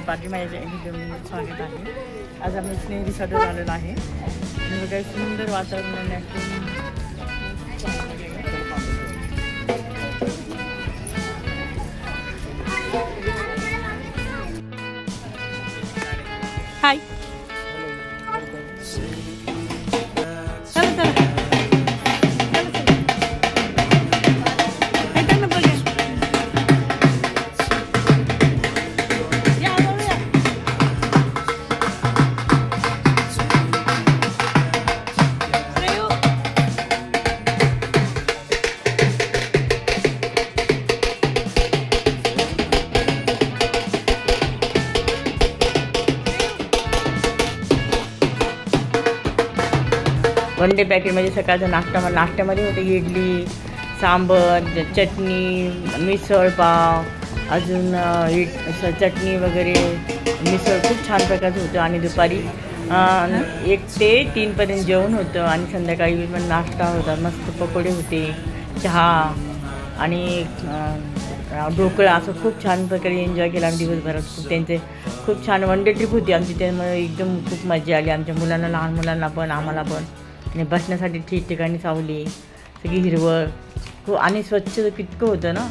पाठीमागे एकदम स्वागत आहे. आज आम्ही स्नेह रिसॉर्टवर आलेलो आहे. काही सुंदर वातावरण हाय वन डे पॅकेज म्हणजे सकाळचा नाश्त्यामध्ये होते इडली, सांबर, चटणी, मिसळ पाव, अजून चटणी वगैरे, मिसळ खूप छान प्रकारचं होतं. आणि दुपारी 1 ते 3 पर्यंत जेवण होतं. आणि संध्याकाळी पण नाश्ता होता, मस्त पकोडे होते, चहा आणि ढोकळा, असं खूप छान प्रकारे एन्जॉय केला आम्ही दिवसभरात. त्यांचे खूप छान वन डे ट्रिप होती आमची. त्यामुळे एकदम खूप मजा आली आमच्या मुलांना, लहान मुलांना पण, आम्हाला पण. आणि बसण्यासाठी ठिकठिकाणी सावली, सगळी हिरवळ खूप, आणि स्वच्छ कितकं होतं ना.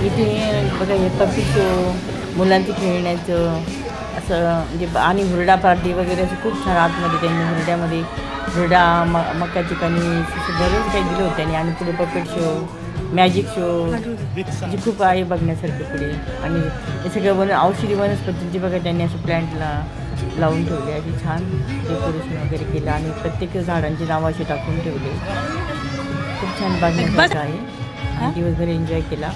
इथे बघा हे पक्षी शो, मुलांचं खेळण्याचं असं म्हणजे, आणि हुरडा पार्टी वगैरे असं खूप छान. आतमध्ये त्यांनी हुरड्यामध्ये हुरडा, मक्याची कणीस असं बरेच काही दिलं होतं त्यांनी. आणि पुढे पपेट शो, मॅजिक शो म्हणजे खूप आहे बघण्यासारखं पुढे. आणि हे सगळं औषधी वनस्पतींची बघा त्यांनी असं प्लॅन्टला लावून ठेवले, अशी छान डेकोरेशन वगैरे केलं. आणि प्रत्येक झाडांची नावं अशी टाकून ठेवले. खूप छान बघण्यासारखं आहे. दिवसभर एन्जॉय केला.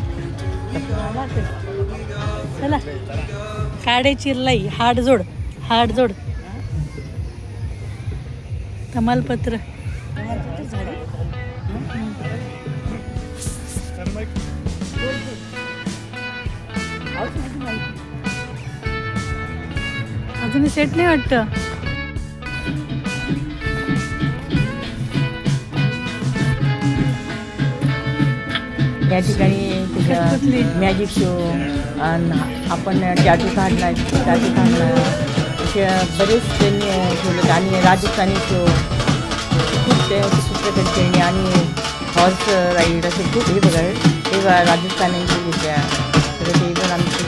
चला काड्याची लाई, हाड जोड तमालपत्र. अजून सेट नाही वाटतं. या ठिकाणी मॅजिक शो, आपण टॅटू काढला असे बरेच त्यांनी ठेवलं. आणि राजस्थानी शो खूप ते चित्रकला खेळणी आणि हॉर्स राईड असे खूप हे बघा ते राजस्थानी होत्या. तर ते पण आमचे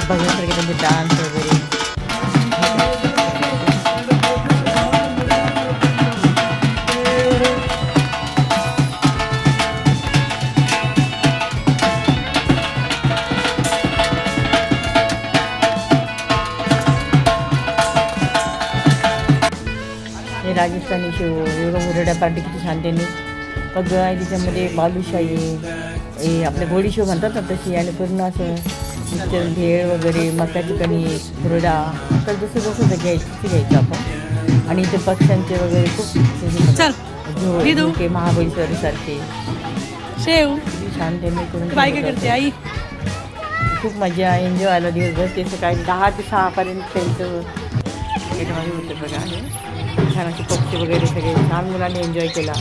बघण्यासारखे त्यांचे डान्स वगैरे. राजस्थानी शो, हुरडा पार्टी किती छान त्यांनी बघा. त्याच्यामध्ये बालुशाही, हे आपले घोडी शो म्हणतात ना तशी. आणि पूर्ण असं भेळ वगैरे, मक्याची कणीस, हुरडा, तर जसं घ्यायचं आपण. आणि इथे पक्ष्यांचे वगैरे खूप झोके, महाबळेश्वर सारखे शेव छान त्यांनी करून काय करते आई. खूप मजा एन्जॉय आला दिवसभर. ते सकाळी 10 ते 6 पर्यंत त्यांचं गेटमध्ये होतं बघा. छान असे पक्षी वगैरे सगळे छान मुलांनी एन्जॉय केला.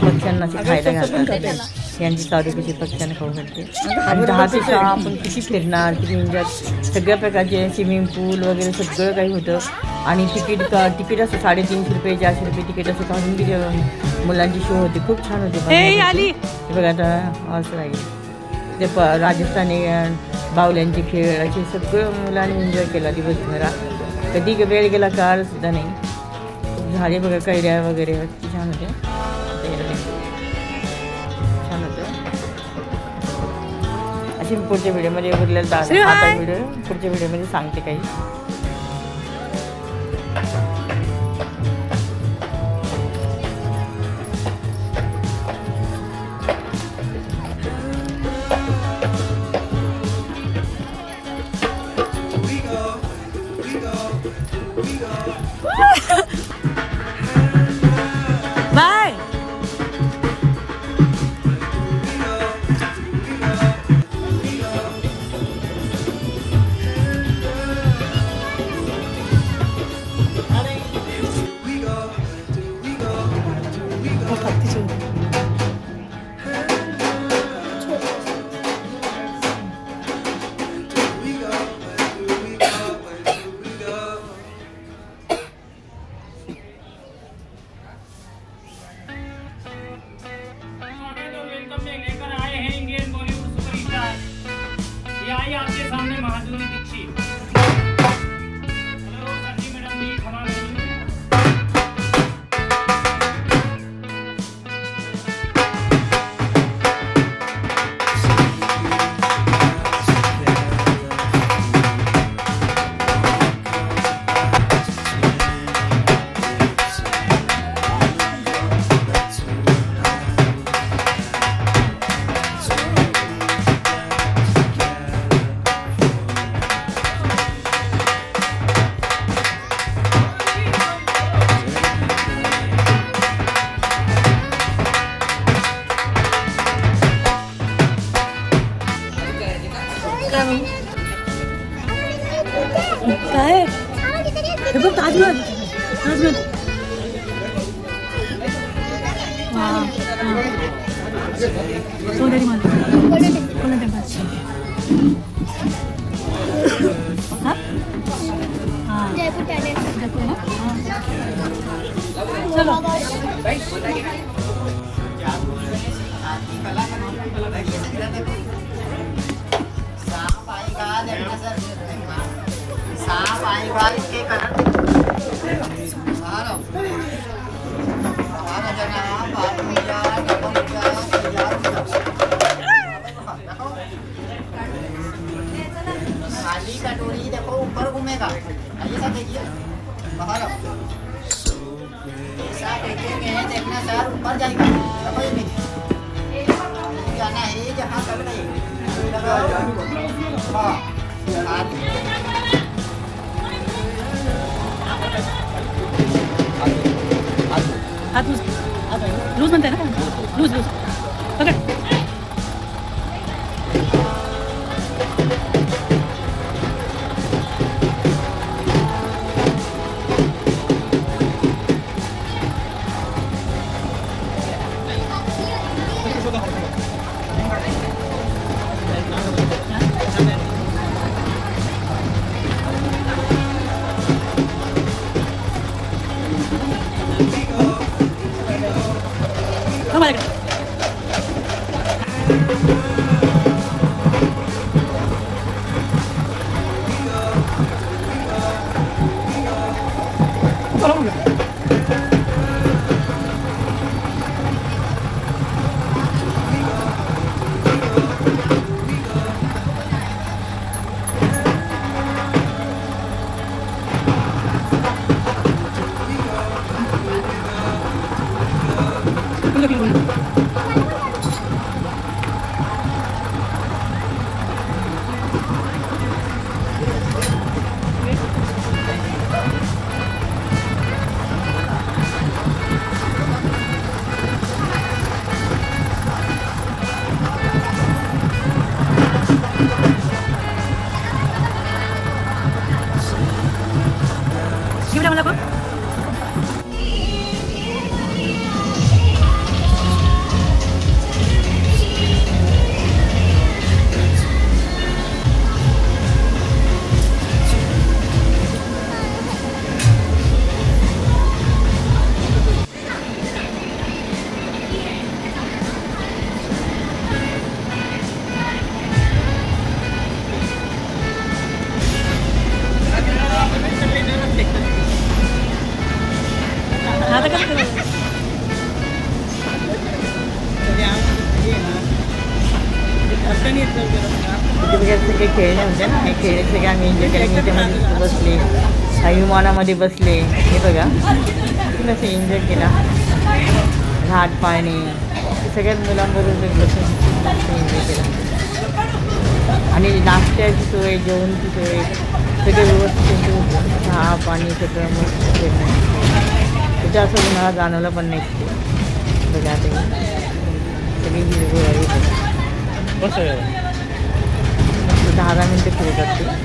पक्ष्यांना खायला घालतात, यांची चालू कशी पक्ष्यांना खाऊ घालते. आणि 10 ते 6 आपण किती फिरणार, किती एन्जॉय, सगळ्या प्रकारचे स्विमिंग पूल वगैरे सगळं काही होतं. आणि तिकीट असं 350 रुपये 400 रुपये तिकीट असं काढून दिलं. मुलांची शो होती, खूप छान होती. हे आली. हे बघा आता हॉर्स राईड, ते राजस्थानी बावल्यांचे खेळ असे सगळं मुलांनी एन्जॉय केला दिवसभरात. कधी वेळ गेला कळालं सुद्धा नाही. झाडे बघा, कैऱ्या वगैरे किती छान होते. छान होतं. अशी पुढच्या व्हिडिओमध्ये उरलेलं आता व्हिडिओ पुढच्या व्हिडिओमध्ये सांगते काही. बाय. लेकर आए हैं इंडियन बॉलीवुड सुपरस्टार, ये आई आपके सामने माधुरी दीक्षित. हेलो संजी मैडम जी, क्षमा करिए. काय हे बघ, ताजमहल. ताजमहल. सोनेरी टेम्पल. जयपुर टॅलेंट. चलो. सांप आएगा इसके कारण खाली कटोरी देखो ऊपर घूमेगा. ऐसा देखिए बाहर ऐसा देखेंगे, देखना सर ऊपर जाएगा. जाना है जहाँ कर रहे हात लूज. लूज म्हणते ना. लूज लूज पकड. Come on. रिटर्न येत तिथे वगैरे सगळे खेळणे होते ना, हे खेळ सगळे आम्ही एन्जॉय केले. मी त्यामध्ये बसले, काही विमानामध्ये बसले. हे बघा खूप असं एन्जॉय केला. घाट पाणी सगळ्याच मुलांबरोबर बसून एन्जॉय केला. आणि नाश्त्याची सोय, जेवणाची सोय सगळे व्यवस्थित होतं. चहा पाणी सगळं मस्त केलं. तिथे असं मला जाणवलं पण नाही. बघा ते सगळी हिरवळ कसं 10 मिनिटं फिरतात ते.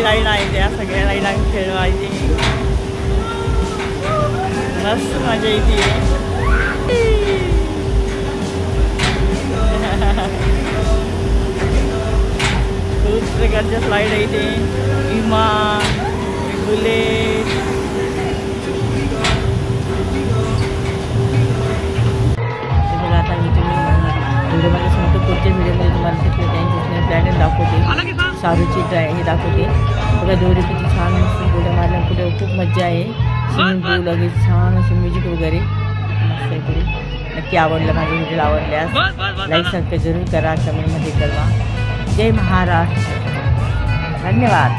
लाईन आहे त्या सगळ्या लाईन आम्ही खेळवायची. मस्त मजा येते. खूप प्रकारच्या स्लाईड आहे इथे. विमान, बुलेट. बघा आता मी तुम्ही व्हिडिओमध्ये सांगतो, पुढच्या व्हिडिओमध्ये तुम्हाला तिथले त्यांचे प्लॅन दाखवते. शाहरूची हे दाखवते. बघा दोरी किती छान मस्त पुढे मारल्या. पुढे खूप मजा आहे. स्विमिंग पूल वगैरे छान असे म्युझिक वगैरे मस्त आहे पुढे. नक्की आवडलं माझे व्हिडिओ आवडल्यास लाईक सबस्क्राईब जरूर करा, कमेंटमध्ये कळवा. जय महाराष्ट्र. धन्यवाद.